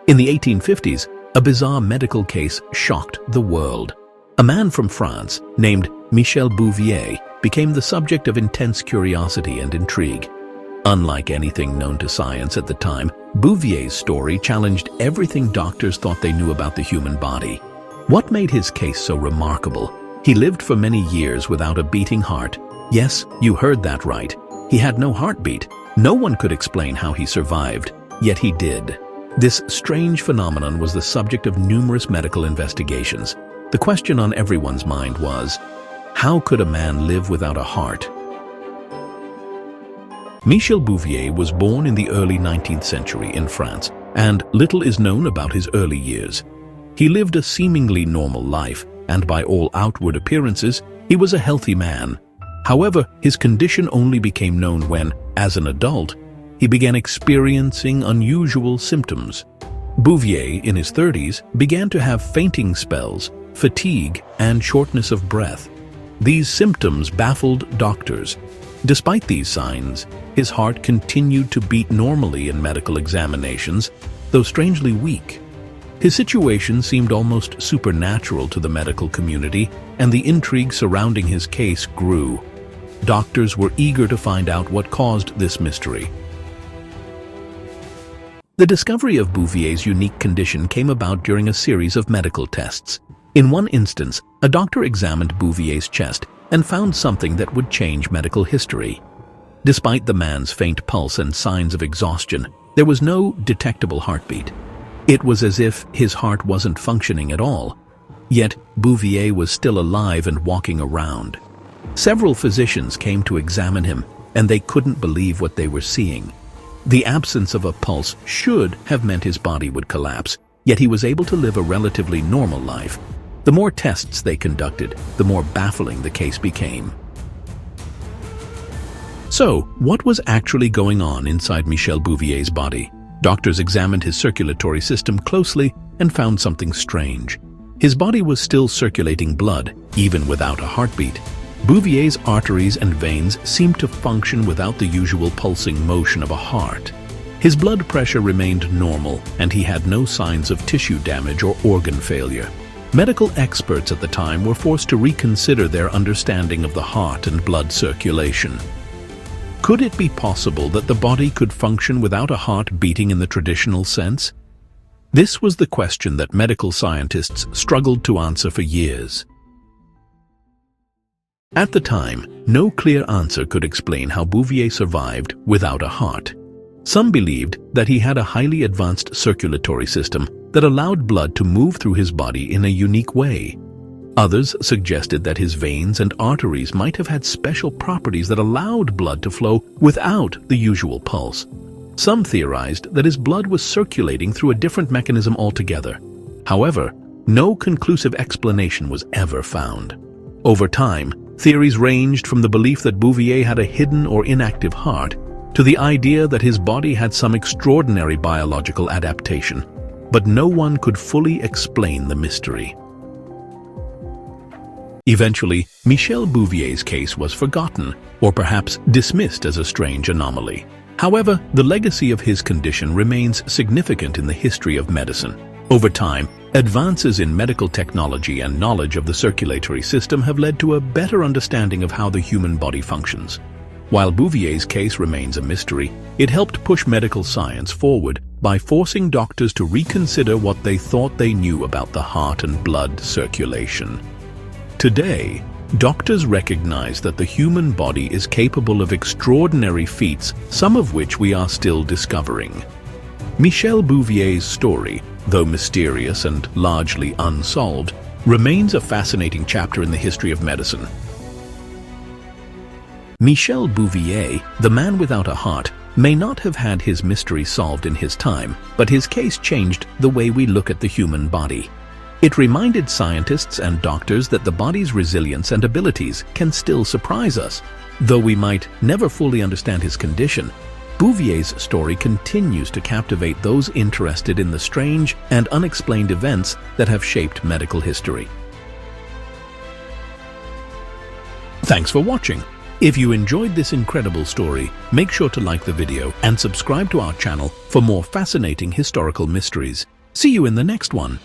In the 1850s, a bizarre medical case shocked the world. A man from France named Michel Bouvier became the subject of intense curiosity and intrigue. Unlike anything known to science at the time, Bouvier's story challenged everything doctors thought they knew about the human body. What made his case so remarkable? He lived for many years without a beating heart. Yes, you heard that right. He had no heartbeat. No one could explain how he survived, yet he did. This strange phenomenon was the subject of numerous medical investigations. The question on everyone's mind was, how could a man live without a heart? Michel Bouvier was born in the early 19th century in France, and little is known about his early years. He lived a seemingly normal life, and by all outward appearances, he was a healthy man. However, his condition only became known when, as an adult, he began experiencing unusual symptoms. Bouvier, in his 30s, began to have fainting spells, fatigue, and shortness of breath. These symptoms baffled doctors. Despite these signs, his heart continued to beat normally in medical examinations, though strangely weak. His situation seemed almost supernatural to the medical community, and the intrigue surrounding his case grew. Doctors were eager to find out what caused this mystery. The discovery of Bouvier's unique condition came about during a series of medical tests. In one instance, a doctor examined Bouvier's chest and found something that would change medical history. Despite the man's faint pulse and signs of exhaustion, there was no detectable heartbeat. It was as if his heart wasn't functioning at all. Yet, Bouvier was still alive and walking around. Several physicians came to examine him, and they couldn't believe what they were seeing. The absence of a pulse should have meant his body would collapse, yet he was able to live a relatively normal life. The more tests they conducted, the more baffling the case became. So, what was actually going on inside Michel Bouvier's body? Doctors examined his circulatory system closely and found something strange. His body was still circulating blood, even without a heartbeat. Bouvier's arteries and veins seemed to function without the usual pulsing motion of a heart. His blood pressure remained normal, and he had no signs of tissue damage or organ failure. Medical experts at the time were forced to reconsider their understanding of the heart and blood circulation. Could it be possible that the body could function without a heart beating in the traditional sense? This was the question that medical scientists struggled to answer for years. At the time, no clear answer could explain how Bouvier survived without a heart. Some believed that he had a highly advanced circulatory system that allowed blood to move through his body in a unique way. Others suggested that his veins and arteries might have had special properties that allowed blood to flow without the usual pulse. Some theorized that his blood was circulating through a different mechanism altogether. However, no conclusive explanation was ever found. Over time, theories ranged from the belief that Bouvier had a hidden or inactive heart to the idea that his body had some extraordinary biological adaptation, but no one could fully explain the mystery. Eventually, Michel Bouvier's case was forgotten, or perhaps dismissed as a strange anomaly. However, the legacy of his condition remains significant in the history of medicine. Over time, advances in medical technology and knowledge of the circulatory system have led to a better understanding of how the human body functions. While Bouvier's case remains a mystery, it helped push medical science forward by forcing doctors to reconsider what they thought they knew about the heart and blood circulation. Today, doctors recognize that the human body is capable of extraordinary feats, some of which we are still discovering. Michel Bouvier's story, though mysterious and largely unsolved, remains a fascinating chapter in the history of medicine. Michel Bouvier, the man without a heart, may not have had his mystery solved in his time, but his case changed the way we look at the human body. It reminded scientists and doctors that the body's resilience and abilities can still surprise us. Though we might never fully understand his condition, Bouvier's story continues to captivate those interested in the strange and unexplained events that have shaped medical history. Thanks for watching. If you enjoyed this incredible story, make sure to like the video and subscribe to our channel for more fascinating historical mysteries. See you in the next one.